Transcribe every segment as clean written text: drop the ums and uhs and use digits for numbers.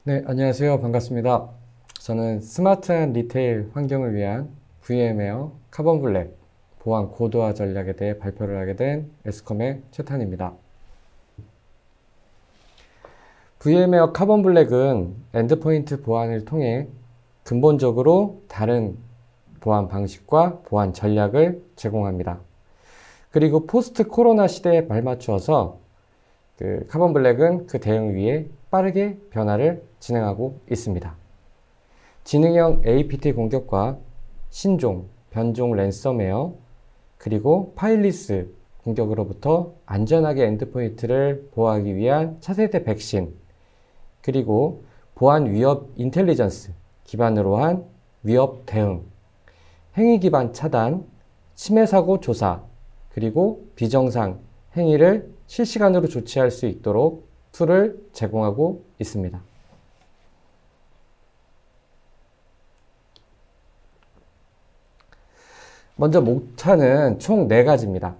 네, 안녕하세요. 반갑습니다. 저는 스마트한 리테일 환경을 위한 VM웨어 카본 블랙 보안 고도화 전략에 대해 발표를 하게 된 에스컴의 최탄입니다. VM웨어 카본 블랙은 엔드포인트 보안을 통해 근본적으로 다른 보안 방식과 보안 전략을 제공합니다. 그리고 포스트 코로나 시대에 발맞추어서 카본 블랙은 그 대응 위에 빠르게 변화를 진행하고 있습니다. 지능형 APT 공격과 신종, 변종 랜섬웨어, 그리고 파일리스 공격으로부터 안전하게 엔드포인트를 보호하기 위한 차세대 백신, 그리고 보안 위협 인텔리전스 기반으로 한 위협 대응, 행위 기반 차단, 침해 사고 조사, 그리고 비정상 행위를 실시간으로 조치할 수 있도록 툴을 제공하고 있습니다. 먼저 목차는 총 4가지입니다.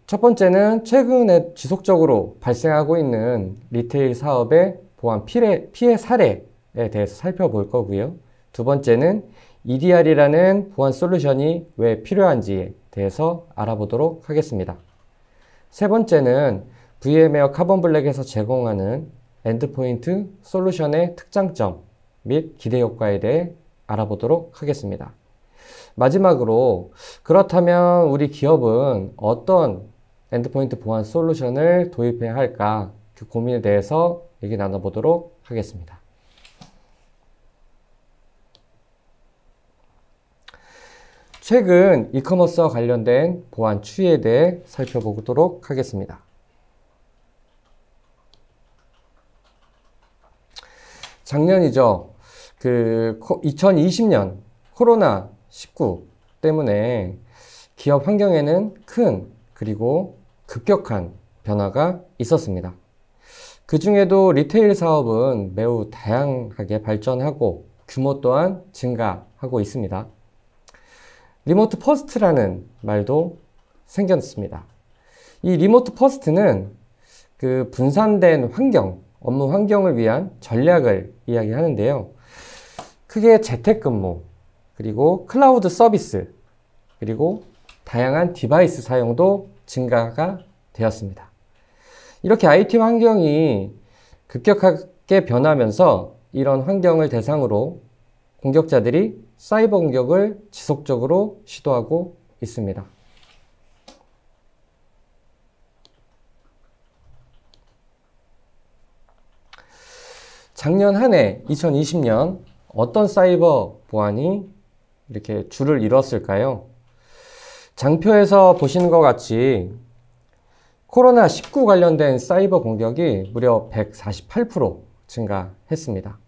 첫 번째는 최근에 지속적으로 발생하고 있는 리테일 사업의 보안 피해 사례에 대해서 살펴볼 거고요. 두 번째는 EDR이라는 보안 솔루션이 왜 필요한지에 대해서 알아보도록 하겠습니다. 세 번째는 VM웨어 카본 블랙에서 제공하는 엔드포인트 솔루션의 특장점 및 기대 효과에 대해 알아보도록 하겠습니다. 마지막으로 그렇다면 우리 기업은 어떤 엔드포인트 보안 솔루션을 도입해야 할까 그 고민에 대해서 얘기 나눠보도록 하겠습니다. 최근 이커머스와 관련된 보안 추이에 대해 살펴보도록 하겠습니다. 작년이죠. 2020년 코로나19 때문에 기업 환경에는 큰 그리고 급격한 변화가 있었습니다. 그 중에도 리테일 사업은 매우 다양하게 발전하고 규모 또한 증가하고 있습니다. 리모트 퍼스트라는 말도 생겼습니다. 이 리모트 퍼스트는 분산된 환경, 업무 환경을 위한 전략을 이야기하는데요. 크게 재택근무, 그리고 클라우드 서비스, 그리고 다양한 디바이스 사용도 증가가 되었습니다. 이렇게 IT 환경이 급격하게 변하면서 이런 환경을 대상으로 공격자들이 사이버 공격을 지속적으로 시도하고 있습니다. 작년 한 해 2020년 어떤 사이버 보안이 이렇게 줄을 이뤘을까요? 장표에서 보시는 것 같이 코로나19 관련된 사이버 공격이 무려 148% 증가했습니다.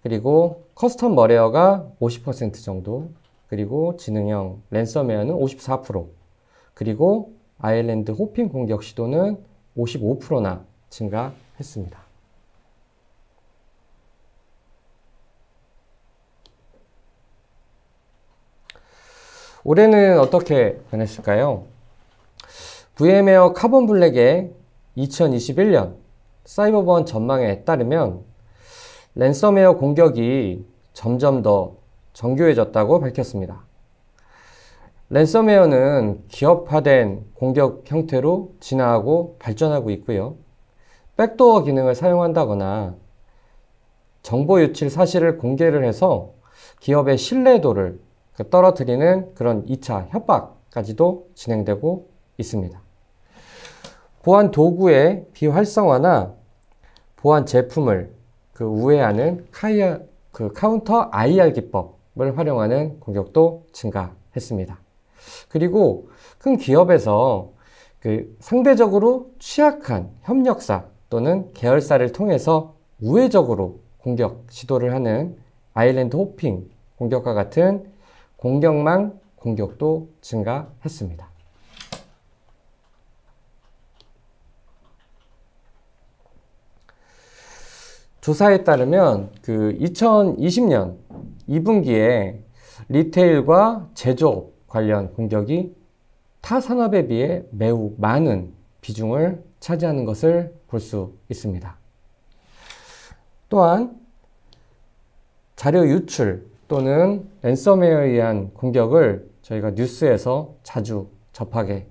그리고 커스텀 머레어가 50% 정도, 그리고 지능형 랜섬웨어는 54%, 그리고 아일랜드 호핑 공격 시도는 55%나 증가했습니다. 올해는 어떻게 변했을까요? VM웨어 카본 블랙의 2021년 사이버 보안 전망에 따르면 랜섬웨어 공격이 점점 더 정교해졌다고 밝혔습니다. 랜섬웨어는 기업화된 공격 형태로 진화하고 발전하고 있고요. 백도어 기능을 사용한다거나 정보 유출 사실을 공개를 해서 기업의 신뢰도를 떨어뜨리는 그런 2차 협박까지도 진행되고 있습니다. 보안 도구의 비활성화나 보안 제품을 우회하는 카운터 IR 기법을 활용하는 공격도 증가했습니다. 그리고 큰 기업에서 상대적으로 취약한 협력사 또는 계열사를 통해서 우회적으로 공격 시도를 하는 아일랜드 호핑 공격과 같은 공격망 공격도 증가했습니다. 조사에 따르면 2020년 2분기에 리테일과 제조업 관련 공격이 타 산업에 비해 매우 많은 비중을 차지하는 것을 볼 수 있습니다. 또한 자료 유출 또는 랜섬웨어에 의한 공격을 저희가 뉴스에서 자주 접하게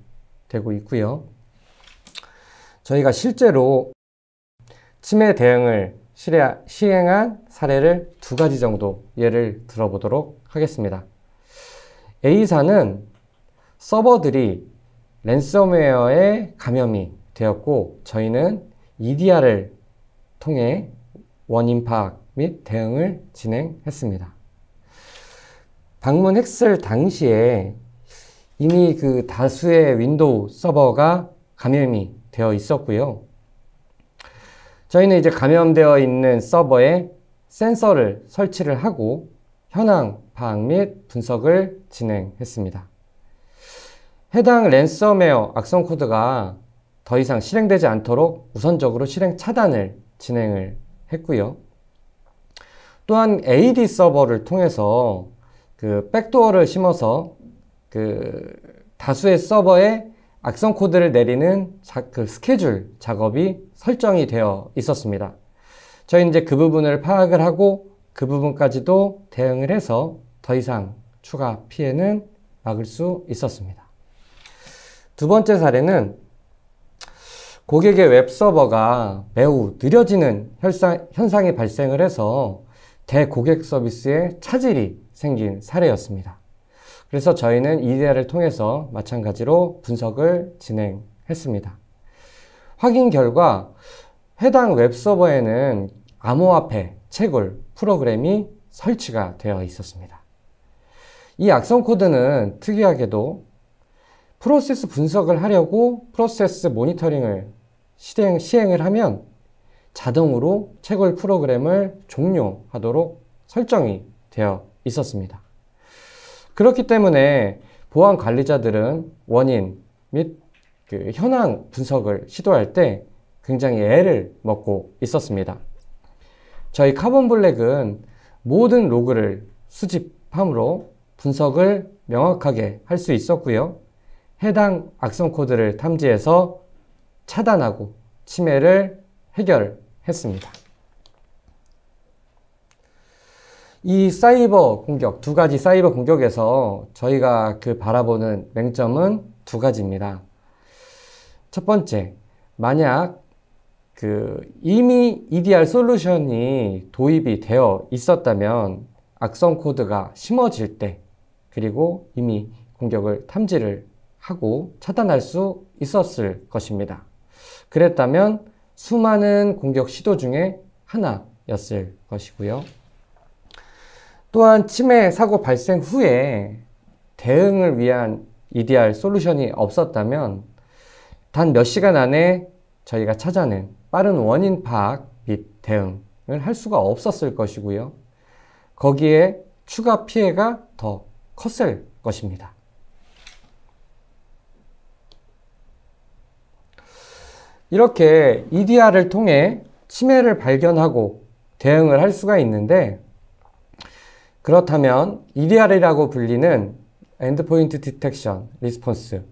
되고 있고요. 저희가 실제로 침해 대응을 시행한 사례를 2가지 정도 예를 들어보도록 하겠습니다. A사는 서버들이 랜섬웨어에 감염이 되었고 저희는 EDR을 통해 원인 파악 및 대응을 진행했습니다. 방문했을 당시에 이미 그 다수의 윈도우 서버가 감염이 되어 있었고요. 저희는 이제 감염되어 있는 서버에 센서를 설치를 하고 현황 파악 및 분석을 진행했습니다. 해당 랜섬웨어 악성 코드가 더 이상 실행되지 않도록 우선적으로 실행 차단을 진행을 했고요. 또한 AD 서버를 통해서 그 백도어를 심어서 그 다수의 서버에 악성 코드를 내리는 그 스케줄 작업이 설정이 되어 있었습니다. 저희는 이제 그 부분을 파악을 하고 그 부분까지도 대응을 해서 더 이상 추가 피해는 막을 수 있었습니다. 2번째 사례는 고객의 웹서버가 매우 느려지는 현상이 발생을 해서 대고객 서비스에 차질이 생긴 사례였습니다. 그래서 저희는 EDR을 통해서 마찬가지로 분석을 진행했습니다. 확인 결과 해당 웹서버에는 암호화폐 채굴 프로그램이 설치가 되어 있었습니다. 이 악성 코드는 특이하게도 프로세스 분석을 하려고 프로세스 모니터링을 시행을 하면 자동으로 채굴 프로그램을 종료하도록 설정이 되어 있었습니다. 그렇기 때문에 보안 관리자들은 원인 및 그 현황 분석을 시도할 때 굉장히 애를 먹고 있었습니다. 저희 카본블랙은 모든 로그를 수집함으로 분석을 명확하게 할 수 있었고요. 해당 악성 코드를 탐지해서 차단하고 침해를 해결했습니다. 이 사이버 공격, 2가지 사이버 공격에서 저희가 그 바라보는 맹점은 2가지입니다. 첫 번째, 만약 이미 EDR 솔루션이 도입이 되어 있었다면 악성 코드가 심어질 때 그리고 이미 공격을 탐지를 하고 차단할 수 있었을 것입니다. 그랬다면 수많은 공격 시도 중에 하나였을 것이고요. 또한 침해 사고 발생 후에 대응을 위한 EDR 솔루션이 없었다면 단 몇 시간 안에 저희가 찾아낸 빠른 원인 파악 및 대응을 할 수가 없었을 것이고요. 거기에 추가 피해가 더 컸을 것입니다. 이렇게 EDR을 통해 침해를 발견하고 대응을 할 수가 있는데 그렇다면 EDR이라고 불리는 엔드포인트 디텍션 리스폰스는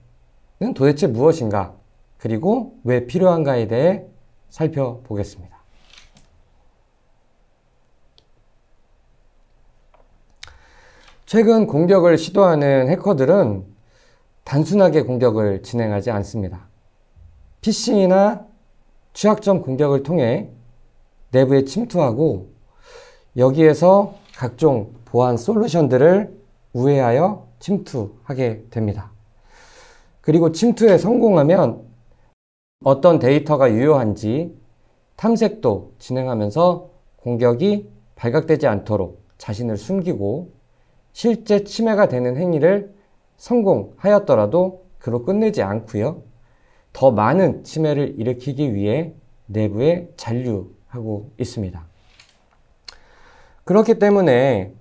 도대체 무엇인가? 그리고 왜 필요한가에 대해 살펴보겠습니다. 최근 공격을 시도하는 해커들은 단순하게 공격을 진행하지 않습니다. 피싱이나 취약점 공격을 통해 내부에 침투하고 여기에서 각종 보안 솔루션들을 우회하여 침투하게 됩니다. 그리고 침투에 성공하면 어떤 데이터가 유효한지 탐색도 진행하면서 공격이 발각되지 않도록 자신을 숨기고 실제 침해가 되는 행위를 성공하였더라도 그로 끝내지 않고요. 더 많은 침해를 일으키기 위해 내부에 잔류하고 있습니다. 그렇기 때문에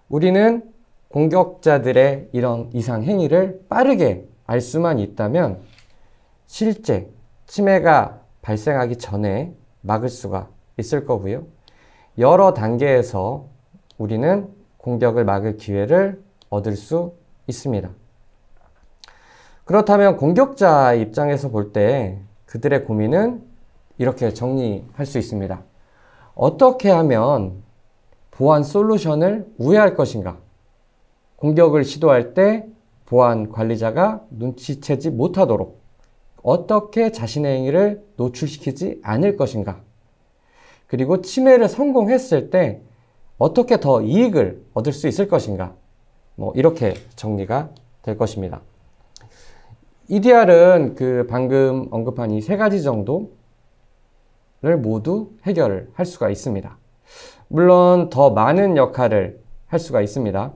우리는 공격자들의 이런 이상 행위를 빠르게 알 수만 있다면 실제 침해가 발생하기 전에 막을 수가 있을 거고요. 여러 단계에서 우리는 공격을 막을 기회를 얻을 수 있습니다. 그렇다면 공격자 입장에서 볼 때 그들의 고민은 이렇게 정리할 수 있습니다. 어떻게 하면 보안 솔루션을 우회할 것인가? 공격을 시도할 때 보안 관리자가 눈치채지 못하도록 어떻게 자신의 행위를 노출시키지 않을 것인가? 그리고 침해를 성공했을 때 어떻게 더 이익을 얻을 수 있을 것인가? 이렇게 정리가 될 것입니다. EDR은 방금 언급한 이 세 가지 정도를 모두 해결을 할 수가 있습니다. 물론 더 많은 역할을 할 수가 있습니다.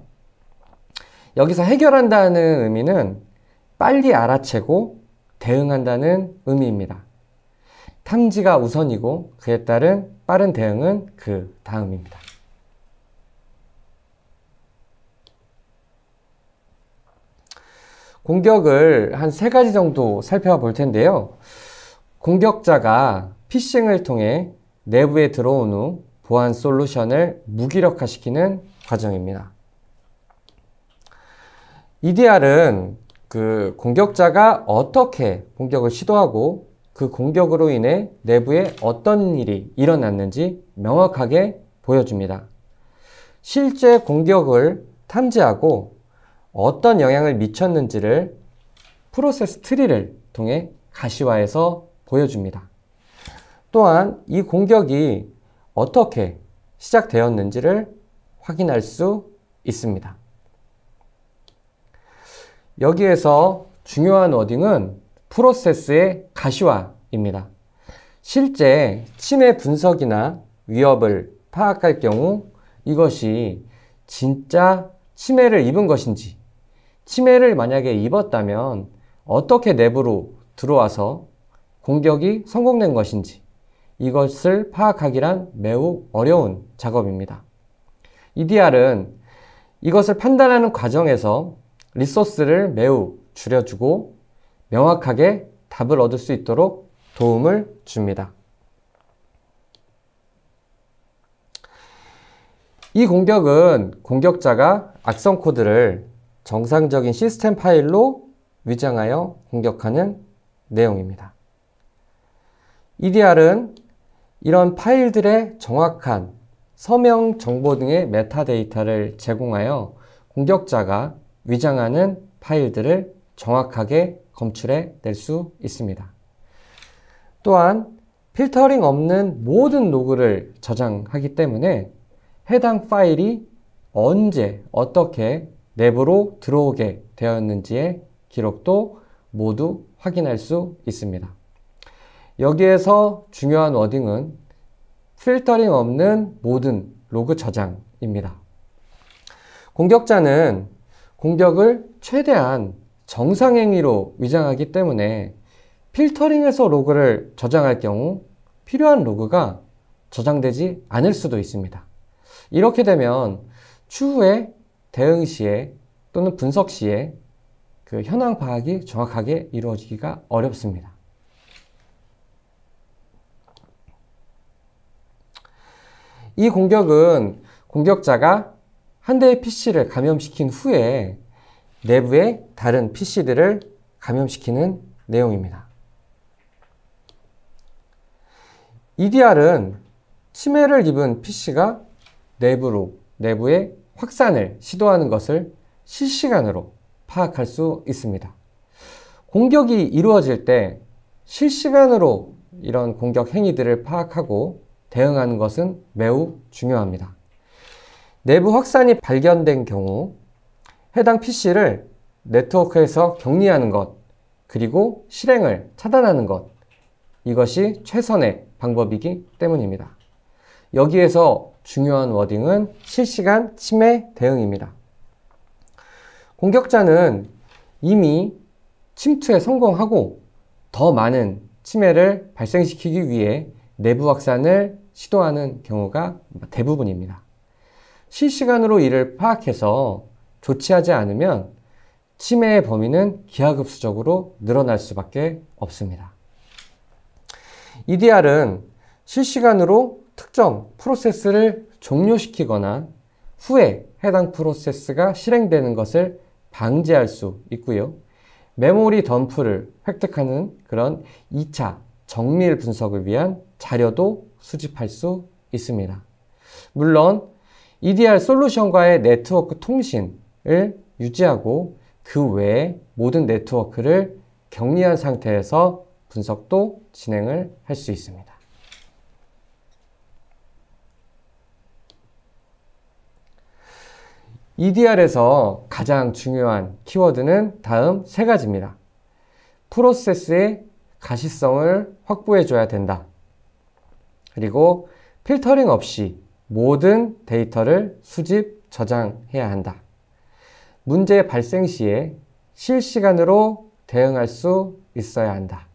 여기서 해결한다는 의미는 빨리 알아채고 대응한다는 의미입니다. 탐지가 우선이고 그에 따른 빠른 대응은 그 다음입니다. 공격을 한 세 가지 정도 살펴볼 텐데요. 공격자가 피싱을 통해 내부에 들어온 후 보안 솔루션을 무기력화시키는 과정입니다. EDR은 공격자가 어떻게 공격을 시도하고 그 공격으로 인해 내부에 어떤 일이 일어났는지 명확하게 보여줍니다. 실제 공격을 탐지하고 어떤 영향을 미쳤는지를 프로세스 트리를 통해 가시화해서 보여줍니다. 또한 이 공격이 어떻게 시작되었는지를 확인할 수 있습니다. 여기에서 중요한 워딩은 프로세스의 가시화입니다. 실제 침해 분석이나 위협을 파악할 경우 이것이 진짜 침해를 입은 것인지, 침해를 만약에 입었다면 어떻게 내부로 들어와서 공격이 성공된 것인지 이것을 파악하기란 매우 어려운 작업입니다. EDR은 이것을 판단하는 과정에서 리소스를 매우 줄여주고 명확하게 답을 얻을 수 있도록 도움을 줍니다. 이 공격은 공격자가 악성 코드를 정상적인 시스템 파일로 위장하여 공격하는 내용입니다. EDR은 이런 파일들의 정확한 서명 정보 등의 메타데이터를 제공하여 공격자가 위장하는 파일들을 정확하게 검출해 낼 수 있습니다. 또한 필터링 없는 모든 로그를 저장하기 때문에 해당 파일이 언제 어떻게 내부로 들어오게 되었는지의 기록도 모두 확인할 수 있습니다. 여기에서 중요한 워딩은 필터링 없는 모든 로그 저장입니다. 공격자는 공격을 최대한 정상행위로 위장하기 때문에 필터링해서 로그를 저장할 경우 필요한 로그가 저장되지 않을 수도 있습니다. 이렇게 되면 추후에 대응 시에 또는 분석 시에 그 현황 파악이 정확하게 이루어지기가 어렵습니다. 이 공격은 공격자가 한 대의 PC를 감염시킨 후에 내부의 다른 PC들을 감염시키는 내용입니다. EDR은 침해를 입은 PC가 내부의 확산을 시도하는 것을 실시간으로 파악할 수 있습니다. 공격이 이루어질 때 실시간으로 이런 공격 행위들을 파악하고 대응하는 것은 매우 중요합니다. 내부 확산이 발견된 경우 해당 PC를 네트워크에서 격리하는 것, 그리고 실행을 차단하는 것, 이것이 최선의 방법이기 때문입니다. 여기에서 중요한 워딩은 실시간 침해 대응입니다. 공격자는 이미 침투에 성공하고 더 많은 침해를 발생시키기 위해 내부 확산을 시도하는 경우가 대부분입니다. 실시간으로 이를 파악해서 조치하지 않으면 침해의 범위는 기하급수적으로 늘어날 수밖에 없습니다. EDR은 실시간으로 특정 프로세스를 종료시키거나 후에 해당 프로세스가 실행되는 것을 방지할 수 있고요. 메모리 덤프를 획득하는 그런 2차 정밀 분석을 위한 자료도 수집할 수 있습니다. 물론 EDR 솔루션과의 네트워크 통신을 유지하고 그 외에 모든 네트워크를 격리한 상태에서 분석도 진행을 할 수 있습니다. EDR에서 가장 중요한 키워드는 다음 세 가지입니다. 프로세스의 가시성을 확보해 줘야 된다. 그리고 필터링 없이 모든 데이터를 수집, 저장해야 한다. 문제 발생 시에 실시간으로 대응할 수 있어야 한다.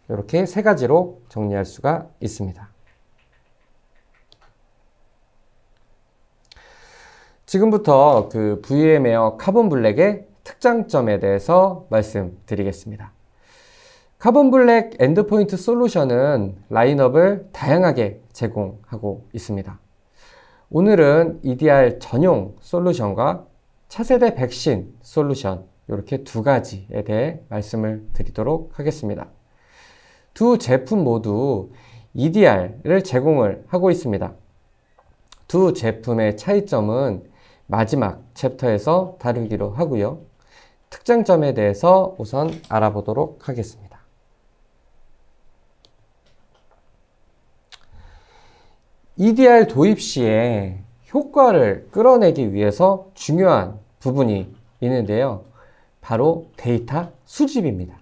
이렇게 세 가지로 정리할 수가 있습니다. 지금부터 그 VM웨어 카본 블랙의 특장점에 대해서 말씀드리겠습니다. 카본 블랙 엔드포인트 솔루션은 라인업을 다양하게 제공하고 있습니다. 오늘은 EDR 전용 솔루션과 차세대 백신 솔루션 이렇게 두 가지에 대해 말씀을 드리도록 하겠습니다. 두 제품 모두 EDR을 제공을 하고 있습니다. 두 제품의 차이점은 마지막 챕터에서 다루기로 하고요. 특장점에 대해서 우선 알아보도록 하겠습니다. EDR 도입 시에 효과를 끌어내기 위해서 중요한 부분이 있는데요. 바로 데이터 수집입니다.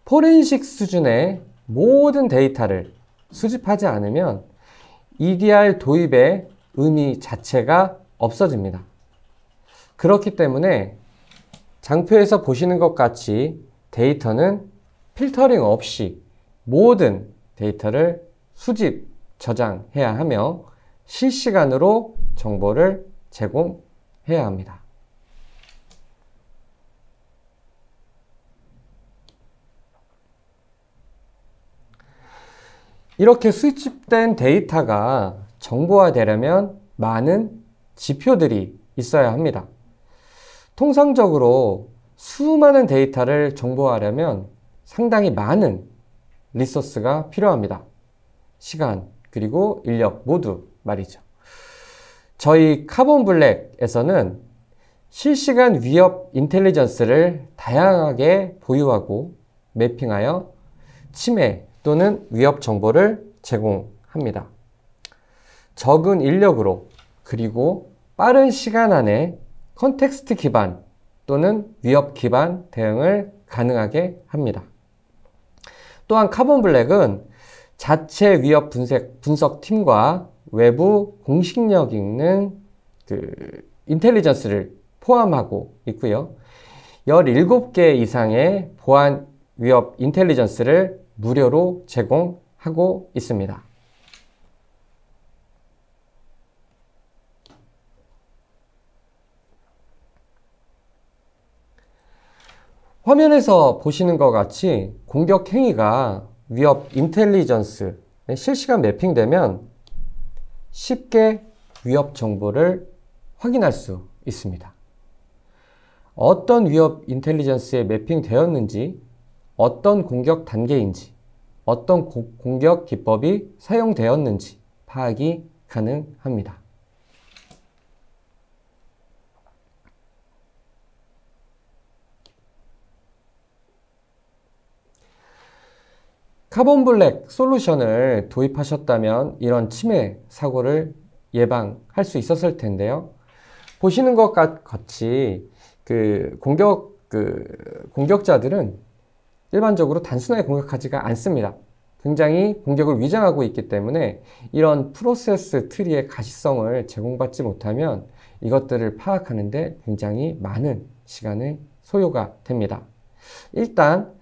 포렌식 수준의 모든 데이터를 수집하지 않으면 EDR 도입의 의미 자체가 없어집니다. 그렇기 때문에 장표에서 보시는 것 같이 데이터는 필터링 없이 모든 데이터를 수집, 저장해야 하며 실시간으로 정보를 제공해야 합니다. 이렇게 수집된 데이터가 정보화되려면 많은 지표들이 있어야 합니다. 통상적으로 수많은 데이터를 정보화하려면 상당히 많은 리소스가 필요합니다. 시간 그리고 인력 모두 말이죠. 저희 카본 블랙에서는 실시간 위협 인텔리전스를 다양하게 보유하고 매핑하여 침해 또는 위협 정보를 제공합니다. 적은 인력으로 그리고 빠른 시간 안에 컨텍스트 기반 또는 위협 기반 대응을 가능하게 합니다. 또한 카본 블랙은 자체 위협 분석 팀과 외부 공식력 있는 인텔리전스를 포함하고 있고요. 17개 이상의 보안 위협 인텔리전스를 무료로 제공하고 있습니다. 화면에서 보시는 것 같이 공격 행위가 위협 인텔리전스에 실시간 매핑되면 쉽게 위협 정보를 확인할 수 있습니다. 어떤 위협 인텔리전스에 매핑되었는지, 어떤 공격 단계인지, 어떤 공격 기법이 사용되었는지 파악이 가능합니다. 카본 블랙 솔루션을 도입하셨다면 이런 침해 사고를 예방할 수 있었을 텐데요. 보시는 것 같이 공격자들은 일반적으로 단순하게 공격하지가 않습니다. 굉장히 공격을 위장하고 있기 때문에 이런 프로세스 트리의 가시성을 제공받지 못하면 이것들을 파악하는데 굉장히 많은 시간이 소요가 됩니다. 일단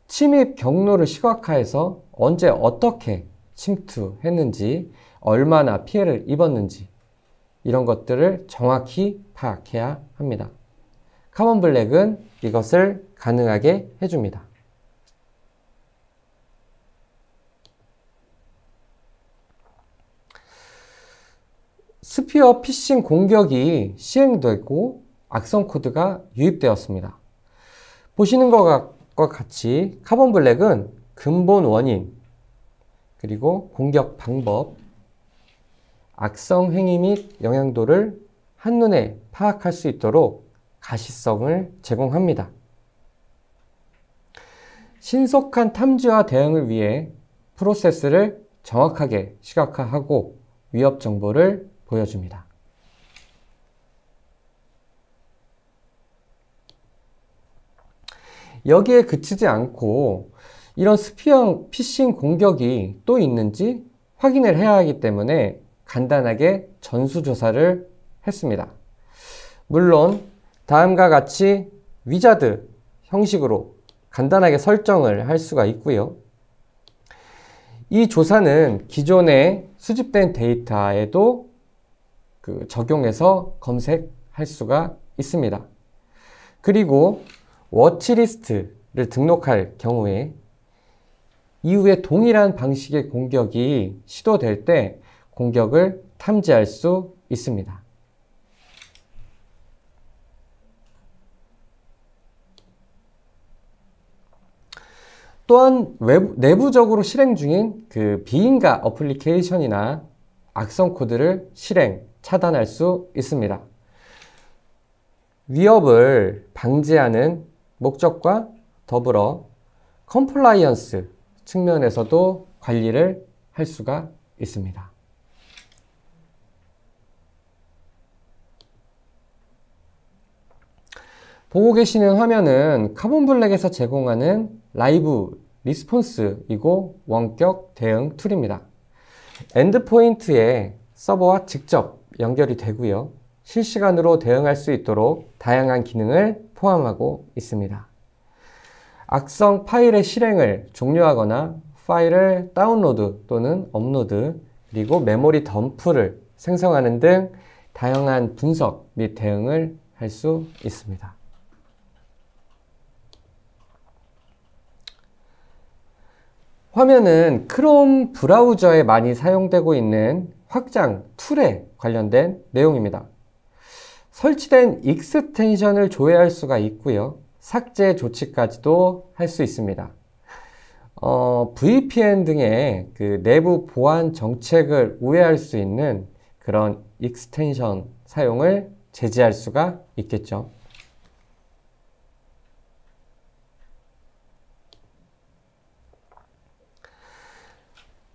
침입 경로를 시각화해서 언제 어떻게 침투했는지, 얼마나 피해를 입었는지 이런 것들을 정확히 파악해야 합니다. 카본 블랙은 이것을 가능하게 해줍니다. 스피어 피싱 공격이 시행되고 악성 코드가 유입되었습니다. 보시는 것과 같이 카본 블랙은 근본 원인, 그리고 공격 방법, 악성 행위 및 영향도를 한눈에 파악할 수 있도록 가시성을 제공합니다. 신속한 탐지와 대응을 위해 프로세스를 정확하게 시각화하고 위협 정보를 보여줍니다. 여기에 그치지 않고 이런 스피형 피싱 공격이 또 있는지 확인을 해야 하기 때문에 간단하게 전수조사를 했습니다. 물론 다음과 같이 위자드 형식으로 간단하게 설정을 할 수가 있고요. 이 조사는 기존에 수집된 데이터에도 적용해서 검색할 수가 있습니다. 그리고 워치리스트를 등록할 경우에 이후에 동일한 방식의 공격이 시도될 때 공격을 탐지할 수 있습니다. 또한 내부적으로 실행 중인 비인가 어플리케이션이나 악성 코드를 실행, 차단할 수 있습니다. 위협을 방지하는 목적과 더불어 컴플라이언스 측면에서도 관리를 할 수가 있습니다. 보고 계시는 화면은 카본 블랙에서 제공하는 라이브 리스폰스이고 원격 대응 툴입니다. 엔드포인트에 서버와 직접 연결이 되고요. 실시간으로 대응할 수 있도록 다양한 기능을 포함하고 있습니다. 악성 파일의 실행을 종료하거나 파일을 다운로드 또는 업로드, 그리고 메모리 덤프를 생성하는 등 다양한 분석 및 대응을 할 수 있습니다. 화면은 크롬 브라우저에 많이 사용되고 있는 확장 툴에 관련된 내용입니다. 설치된 익스텐션을 조회할 수가 있고요. 삭제 조치까지도 할 수 있습니다. VPN 등의 내부 보안 정책을 우회할 수 있는 그런 익스텐션 사용을 제지할 수가 있겠죠.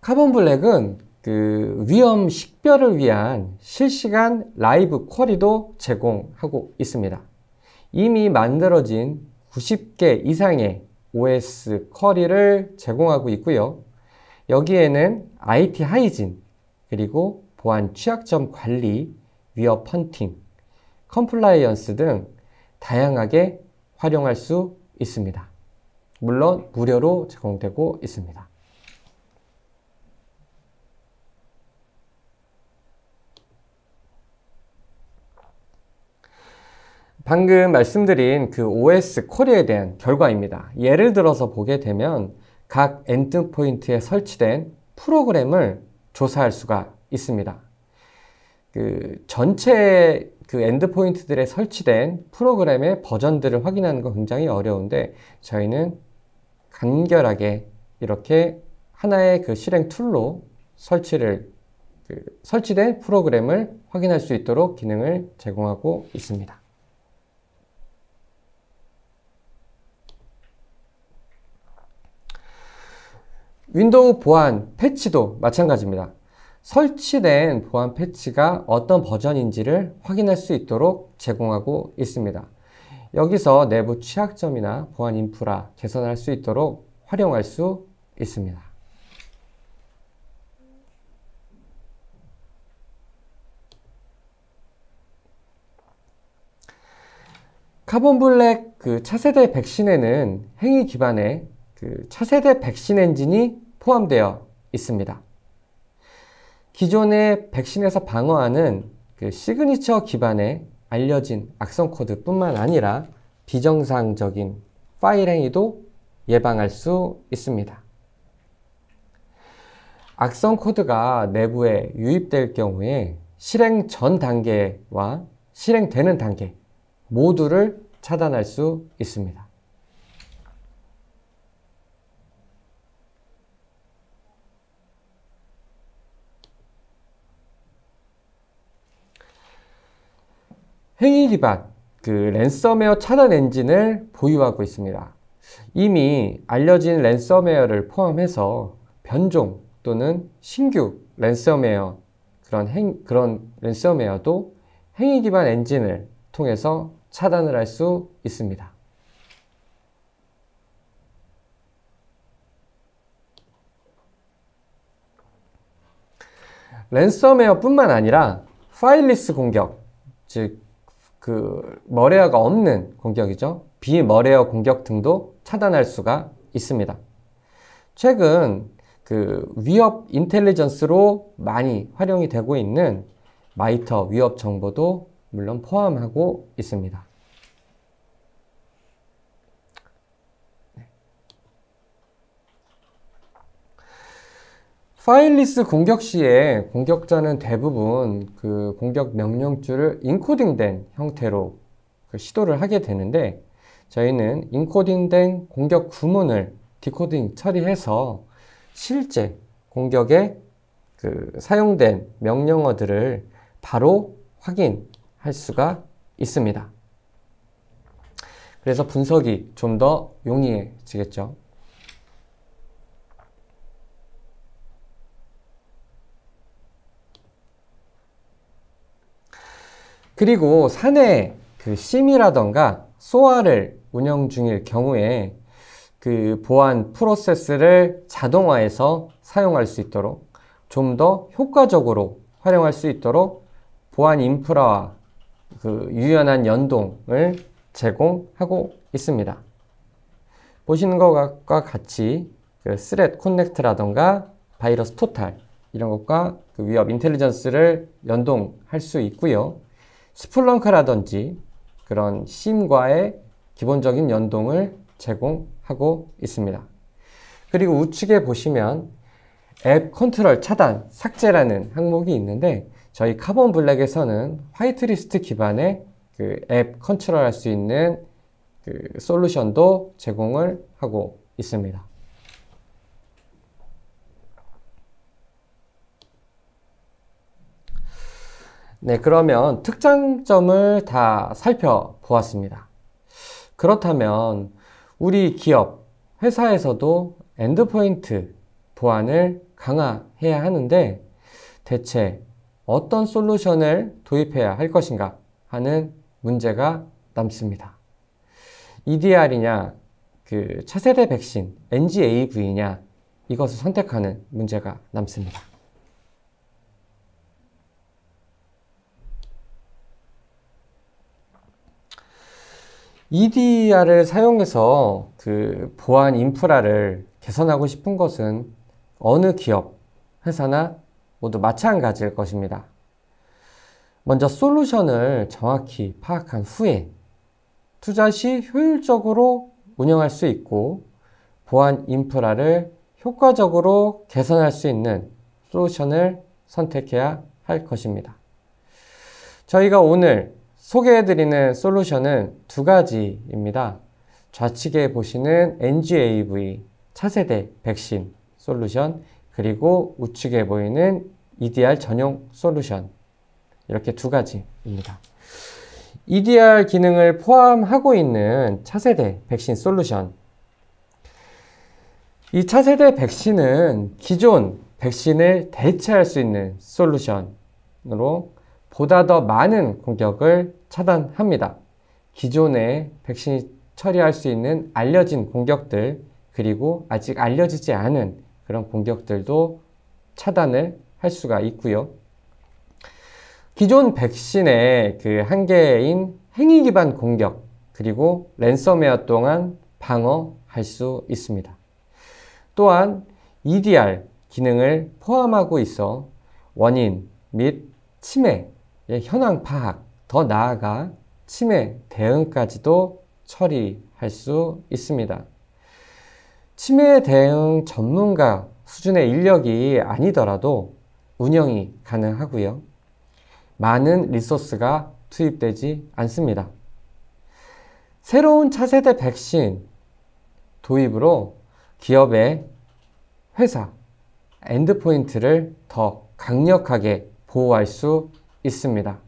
카본 블랙은 위험 식별을 위한 실시간 라이브 쿼리도 제공하고 있습니다. 이미 만들어진 90개 이상의 OS 쿼리를 제공하고 있고요. 여기에는 IT 하이진, 그리고 보안 취약점 관리, 위협 헌팅, 컴플라이언스 등 다양하게 활용할 수 있습니다. 물론 무료로 제공되고 있습니다. 방금 말씀드린 OS 쿼리에 대한 결과입니다. 예를 들어서 보게 되면 각 엔드포인트에 설치된 프로그램을 조사할 수가 있습니다. 전체 엔드포인트들에 설치된 프로그램의 버전들을 확인하는 건 굉장히 어려운데 저희는 간결하게 이렇게 하나의 실행 툴로 설치된 프로그램을 확인할 수 있도록 기능을 제공하고 있습니다. 윈도우 보안 패치도 마찬가지입니다. 설치된 보안 패치가 어떤 버전인지를 확인할 수 있도록 제공하고 있습니다. 여기서 내부 취약점이나 보안 인프라 개선할 수 있도록 활용할 수 있습니다. 카본 블랙 차세대 백신에는 행위 기반의 차세대 백신 엔진이 포함되어 있습니다. 기존의 백신에서 방어하는 시그니처 기반의 알려진 악성 코드 뿐만 아니라 비정상적인 파일 행위도 예방할 수 있습니다. 악성 코드가 내부에 유입될 경우에 실행 전 단계와 실행되는 단계 모두를 차단할 수 있습니다. 행위 기반 랜섬웨어 차단 엔진을 보유하고 있습니다. 이미 알려진 랜섬웨어를 포함해서 변종 또는 신규 랜섬웨어 그런 랜섬웨어도 행위 기반 엔진을 통해서 차단을 할 수 있습니다. 랜섬웨어뿐만 아니라 파일리스 공격, 즉 머레어가 없는 공격이죠. 비머레어 공격 등도 차단할 수가 있습니다. 최근 위협 인텔리전스로 많이 활용이 되고 있는 마이터 위협 정보도 물론 포함하고 있습니다. 파일리스 공격 시에 공격자는 대부분 공격 명령줄을 인코딩된 형태로 시도를 하게 되는데, 저희는 인코딩된 공격 구문을 디코딩 처리해서 실제 공격에 사용된 명령어들을 바로 확인할 수가 있습니다. 그래서 분석이 좀 더 용이해지겠죠. 그리고 사내 심이라던가 소아를 운영 중일 경우에 보안 프로세스를 자동화해서 사용할 수 있도록, 좀 더 효과적으로 활용할 수 있도록 보안 인프라와 유연한 연동을 제공하고 있습니다. 보시는 것과 같이 스렛 커넥트라던가 바이러스 토탈 이런 것과 위협 인텔리전스를 연동할 수 있고요. 스플렁크라든지 그런 심과의 기본적인 연동을 제공하고 있습니다. 그리고 우측에 보시면 앱 컨트롤 차단 삭제라는 항목이 있는데, 저희 카본 블랙에서는 화이트리스트 기반의 앱 컨트롤 할 수 있는 솔루션도 제공을 하고 있습니다. 네, 그러면 특장점을 다 살펴보았습니다. 그렇다면 우리 기업, 회사에서도 엔드포인트 보안을 강화해야 하는데, 대체 어떤 솔루션을 도입해야 할 것인가 하는 문제가 남습니다. EDR이냐, 차세대 백신, NGAV냐, 이것을 선택하는 문제가 남습니다. EDR을 사용해서 보안 인프라를 개선하고 싶은 것은 어느 기업, 회사나 모두 마찬가지일 것입니다. 먼저 솔루션을 정확히 파악한 후에 투자 시 효율적으로 운영할 수 있고 보안 인프라를 효과적으로 개선할 수 있는 솔루션을 선택해야 할 것입니다. 저희가 오늘 소개해드리는 솔루션은 두 가지입니다. 좌측에 보시는 NGAV 차세대 백신 솔루션, 그리고 우측에 보이는 EDR 전용 솔루션, 이렇게 두 가지입니다. EDR 기능을 포함하고 있는 차세대 백신 솔루션, 이 차세대 백신은 기존 백신을 대체할 수 있는 솔루션으로 보다 더 많은 공격을 차단합니다. 기존의 백신이 처리할 수 있는 알려진 공격들, 그리고 아직 알려지지 않은 그런 공격들도 차단을 할 수가 있고요. 기존 백신의 한계인 행위 기반 공격, 그리고 랜섬웨어 동안 방어할 수 있습니다. 또한 EDR 기능을 포함하고 있어 원인 및 침해의 현황 파악, 더 나아가 침해 대응까지도 처리할 수 있습니다. 침해 대응 전문가 수준의 인력이 아니더라도 운영이 가능하고요. 많은 리소스가 투입되지 않습니다. 새로운 차세대 백신 도입으로 기업의 회사, 엔드포인트를 더 강력하게 보호할 수 있습니다.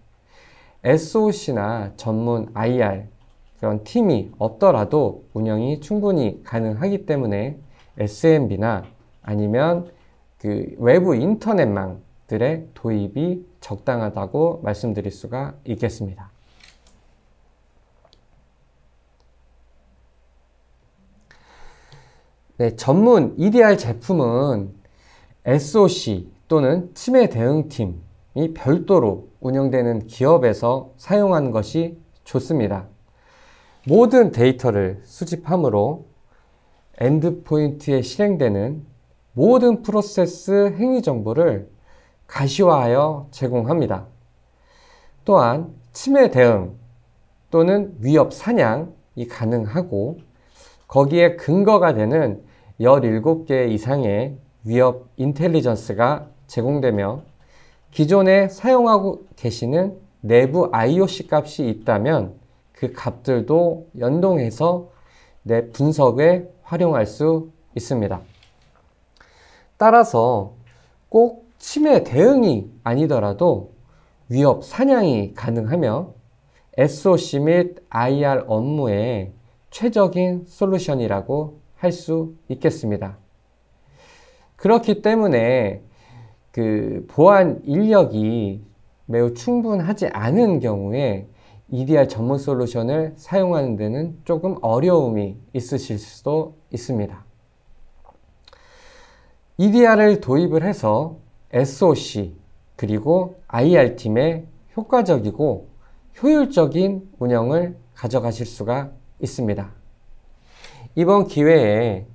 SOC나 전문 IR 그런 팀이 없더라도 운영이 충분히 가능하기 때문에 SMB나 아니면 그 외부 인터넷망들의 도입이 적당하다고 말씀드릴 수가 있겠습니다. 네, 전문 EDR 제품은 SOC 또는 치매 대응팀이 별도로 운영되는 기업에서 사용하는 것이 좋습니다. 모든 데이터를 수집하므로 엔드포인트에 실행되는 모든 프로세스 행위 정보를 가시화하여 제공합니다. 또한 치매 대응 또는 위협 사냥이 가능하고 거기에 근거가 되는 17개 이상의 위협 인텔리전스가 제공되며 기존에 사용하고 계시는 내부 IOC 값이 있다면 그 값들도 연동해서 내 분석에 활용할 수 있습니다. 따라서 꼭 치매 대응이 아니더라도 위협 사냥이 가능하며 SOC 및 IR 업무의 최적인 솔루션이라고 할 수 있겠습니다. 그렇기 때문에 그 보안 인력이 매우 충분하지 않은 경우에 EDR 전문 솔루션을 사용하는 데는 조금 어려움이 있으실 수도 있습니다. EDR을 도입을 해서 SOC 그리고 IR팀의 효과적이고 효율적인 운영을 가져가실 수가 있습니다. 이번 기회에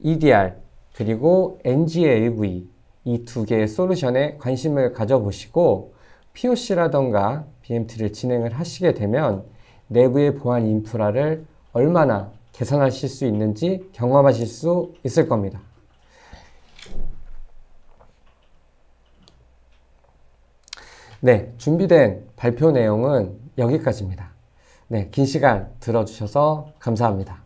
EDR 그리고 NGAV 이 두 개의 솔루션에 관심을 가져보시고 POC라던가 BMT를 진행을 하시게 되면 내부의 보안 인프라를 얼마나 개선하실 수 있는지 경험하실 수 있을 겁니다. 네, 준비된 발표 내용은 여기까지입니다. 네, 긴 시간 들어주셔서 감사합니다.